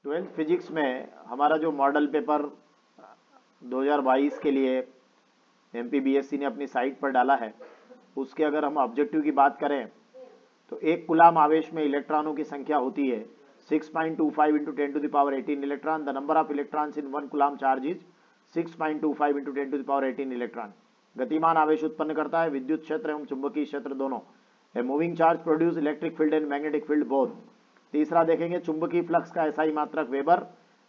Twelfth physics में हमारा जो मॉडल पेपर 2022 के लिए एमपीबीएससी ने अपनी साइट पर डाला है, उसके अगर हम ऑब्जेक्टिव की बात करें तो एक कूलाम आवेश में इलेक्ट्रॉनों की संख्या होती है 6.25 into 10 to the power 18 electron. The number of electrons in one coulomb charge is 6.25 into 10 to the power 18 electron. गतिमान आवेश उत्पन्न करता है, विद्युत क्षेत्र एवं चुंबकीय क्षेत्र दोनों। A moving charge produce electric field and magnetic field both. तीसरा देखेंगे चुंबकीय फ्लक्स का एसआई मात्रक weber,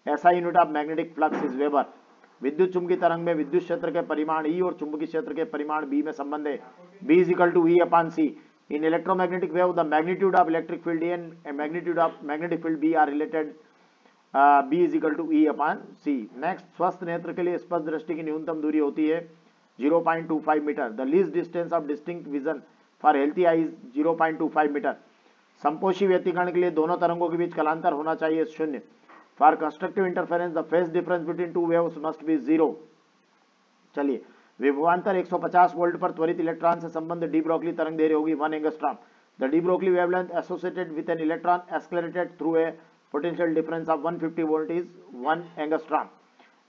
SI unit of magnetic flux is weber. विद्युत चुंबकीय तरंग में विद्युत क्षेत्र के परिमाण ई और चुंबकीय क्षेत्र के परिमाण बी में संबंध है, B is equal to E upon C. In electromagnetic wave, the magnitude of electric field A and magnitude of magnetic field B are related. B is equal to E upon C. Next, स्वस्थ नेत्र के लिए स्पष्ट दृष्टि की न्यूनतम दूरी होती है 0.25 metre. The least distance of distinct vision for healthy eye is 0.25 मीटर। समपोषी व्यतिकरण के लिए दोनों तरंगों के बीच कालांतर होना चाहिए 0। For constructive interference, the phase difference between two waves must be 0। चलिए, विभवांतर 150 वोल्ट पर त्वरित इलेक्ट्रॉन से संबंध डी ब्रोगली तरंग देरी होगी 1 angstrom. The de Broglie wavelength associated with an electron accelerated through a potential difference of 150 volt is 1 angstrom.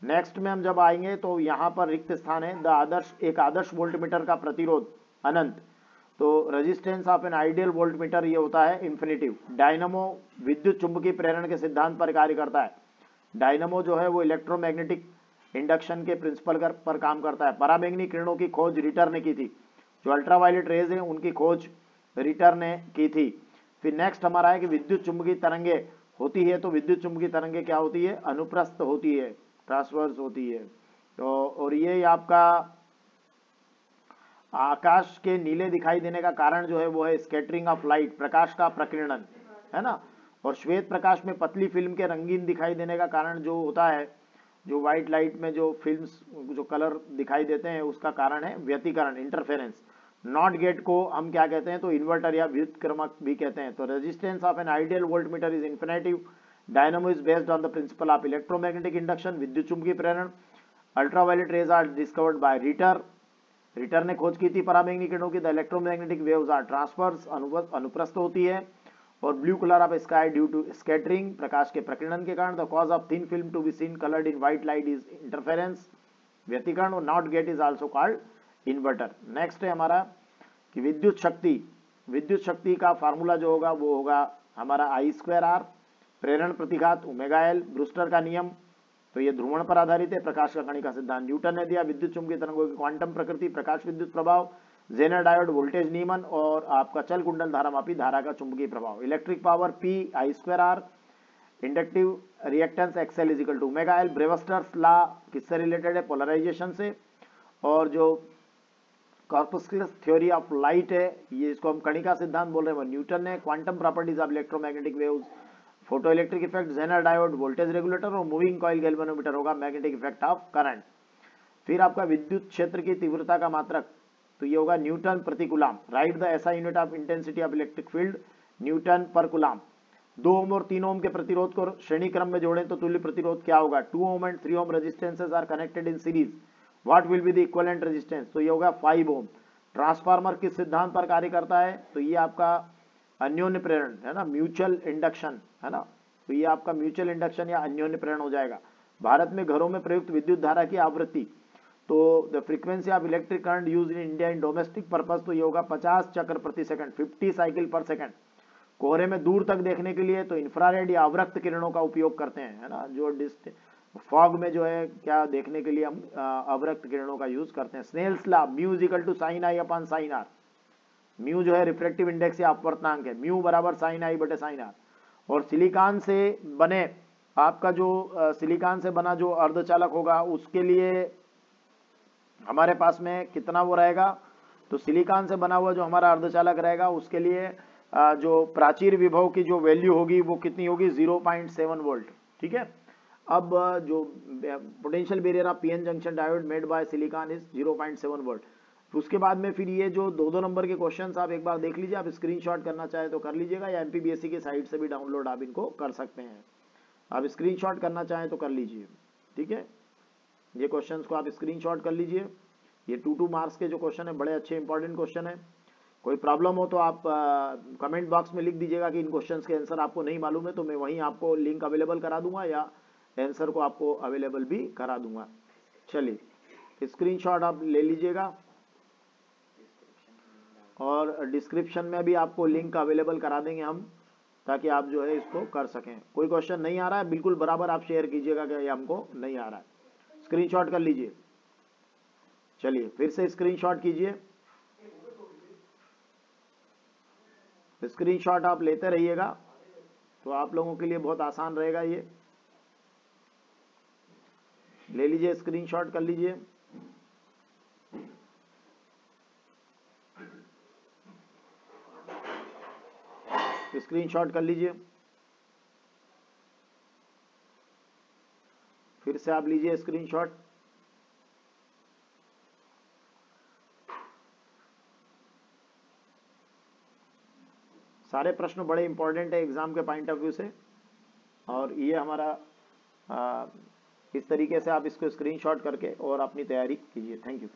Next में हम जब आएंगे तो यहाँ पर रिक्त स्थान है। एक आदर्श वोल्टमीटर का प्रतिरोध अनंत, तो resistance of an ideal voltmeter ये होता है इंफिनिटिव। डायनामो विद्युत चुंबकीय प्रेरण के सिद्धांत पर कार्य करता है। डायनामो जो है वो इलेक्ट्रोमैग्नेटिक इंडक्शन के प्रिंसिपल पर काम करता है। पराबैंगनी किरणों की खोज रिटर ने की थी। जो अल्ट्रावायलेट रेज है उनकी खोज रिटर ने की थी। फिर नेक्स्ट हमारा है कि विद्युत चुंबकीय तरंगे होती है, तो विद्युत चुंबकीय तरंगे क्या होती है, अनुप्रस्थ होती है, ट्रांसवर्स होती है। तो और ये आपका आकाश के नीले दिखाई देने का कारण जो है वो है स्कैटरिंग ऑफ लाइट, प्रकाश का प्रकीर्णन, है ना। और श्वेत प्रकाश में पतली फिल्म के रंगीन दिखाई देने का कारण जो होता है, जो व्हाइट लाइट में जो फिल्म्स जो कलर दिखाई देते हैं उसका कारण है व्यतिकरण, इंटरफेरेंस। नॉट गेट को हम क्या कहते हैं, तो इन्वर्टर या व्युत्क्रमक भी कहते हैं। तो resistance of an ideal voltmeter is infinitive. Dynamo is based on the principle of electromagnetic induction, विद्युत चुंबकीय प्रेरण। Ultraviolet rays are discovered by Ritter. Ritter ने खोज की थी पराबैंगनी किरणों की। The electromagnetic waves are transverse, अनुप्रस्थ होती है। और blue colour of sky due to scattering, प्रकाश के प्रकीर्णन के कारण। The cause of thin film to be seen coloured in white light is interference, व्यतिकरण। और not gate is also called inverter. Next है हमारा कि विद्युत शक्ति का फार्मूला जो होगा वो होगा हमारा I²R। प्रेरण प्रतिघात ω/L। ब्रूस्टर का नियम, तो ये ध्रुवण पर आधारित है। प्रकाश का कणिका सिद्धांत न्यूटन ने दिया। विद्युत चुंबकीय तरंगों की क्वांटम प्रकृति, प्रकाश विद्युत प्रभाव, जेनर डायोड, वोल्टेज नियमन और आपका चल कुंडल धारामापी धारा का चुंबकीय प्रभाव। Electric power P I²R। Inductive reactance XL is equal to ω/L। Brewster's law किससे रिलेटेड है, पोलराइजेशन से। और जो कॉर्पस्कुलस थ्योरी ऑफ लाइट है, ये इसको हम कणिका सिद्धांत बोल रहे हैं, वो न्यूटन ने। Quantum properties of electromagnetic waves, photo electric effect, zener diode, voltage regulator. और मूविंग कॉइल गैल्वेनोमीटर होगा मैग्नेटिक इफेक्ट ऑफ करंट। फिर आपका विद्युत क्षेत्र की तीव्रता का मात्रक, तो ये होगा न्यूटन प्रति coulomb. Right the SI unit of intensity of electric field, Newton पर कूलाम। 2 ओम और 3 ओम के प्रतिरोध को श्रेणी क्रम में जोड़ें तो तुल्य प्रतिरोध क्या होगा। 2 ohm and 3 ohm resistances are connected in series, what will be the equivalent resistance, तो ये होगा 5 ओम। ट्रांसफार्मर किस सिद्धांत पर कार्य करता है, तो ये आपका अन्योन्य प्रेरण है ना, म्यूचुअल इंडक्शन है ना, तो ये आपका म्यूचुअल इंडक्शन या अन्योन्य प्रेरण हो जाएगा। भारत में घरों में प्रयुक्त विद्युत धारा की आवृत्ति, तो the frequency of electric current use in India in domestic purpose, तो ये होगा 50 चक्र प्रति सेकंड, 50 साइकिल पर सेकंड। कोहरे में दूर तक देखने के लिए तो इंफ्रारेड या अवरक्त किरणों का उपयोग करते हैं, है ना। जो फॉग में जो है क्या देखने के लिए हम अवरक्त किरणों का यूज करते हैं। Snell's law, mu is equal to sine I upon sine R. Mu जो है रिफ्रैक्टिव इंडेक्स या अपवर्तनांक है, म्यू बराबर साइन आई बटे साइन आर। और सिलिकॉन से बने आपका जो सिलिकॉन से बना जो अर्धचालक होगा उसके लिए हमारे पास में कितना वो रहेगा, तो सिलिकॉन से बना हुआ जो हमारा अर्धचालक रहेगा उसके लिए जो प्राचीर विभव की जो वैल्यू होगी वो कितनी होगी, 0.7 वोल्ट। ठीक है। अब जो potential barrier of PN junction diode made by silicon is 0.7 volt. उसके बाद में फिर ये जो 2-2 नंबर के क्वेश्चंस आप एक बार देख लीजिए, आप स्क्रीनशॉट करना चाहे तो कर लीजिएगा या एमपीबीएससी की साइट से भी डाउनलोड आप इनको कर सकते हैं। आप स्क्रीनशॉट करना चाहें तो कर लीजिए। ठीक है, ये क्वेश्चंस को आप स्क्रीनशॉट कर लीजिए। ये 2-2 मार्क्स के जो क्वेश्चन है बड़े अच्छे इंपॉर्टेंट क्वेश्चन है। कोई प्रॉब्लम हो तो आप कमेंट बॉक्स में लिख दीजिएगा कि इन क्वेश्चंस के आंसर आपको नहीं मालूम है, तो मैं वहीं आपको लिंक अवेलेबल करा दूंगा या आंसर को आपको अवेलेबल भी करा दूंगा। चलिए स्क्रीनशॉट आप ले लीजिएगा और डिस्क्रिप्शन में भी आपको लिंक अवेलेबल करा देंगे हम, ताकि आप जो है इसको कर सकें। कोई क्वेश्चन नहीं आ रहा है बिल्कुल बराबर आप शेयर कीजिएगा कि ये हमको नहीं आ रहा है, स्क्रीनशॉट कर लीजिए। चलिए फिर से स्क्रीनशॉट कीजिए, स्क्रीनशॉट आप लेते रहिएगा तो आप लोगों के लिए बहुत आसान रहेगा। ये ले लीजिए, स्क्रीनशॉट कर लीजिए। स्क्रीनशॉट कर लीजिए, फिर से आप लीजिए स्क्रीनशॉट। सारे प्रश्न बड़े इंपॉर्टेंट है एग्जाम के पॉइंट ऑफ व्यू से, और ये हमारा इस तरीके से आप इसको स्क्रीनशॉट करके और अपनी तैयारी कीजिए। Thank you.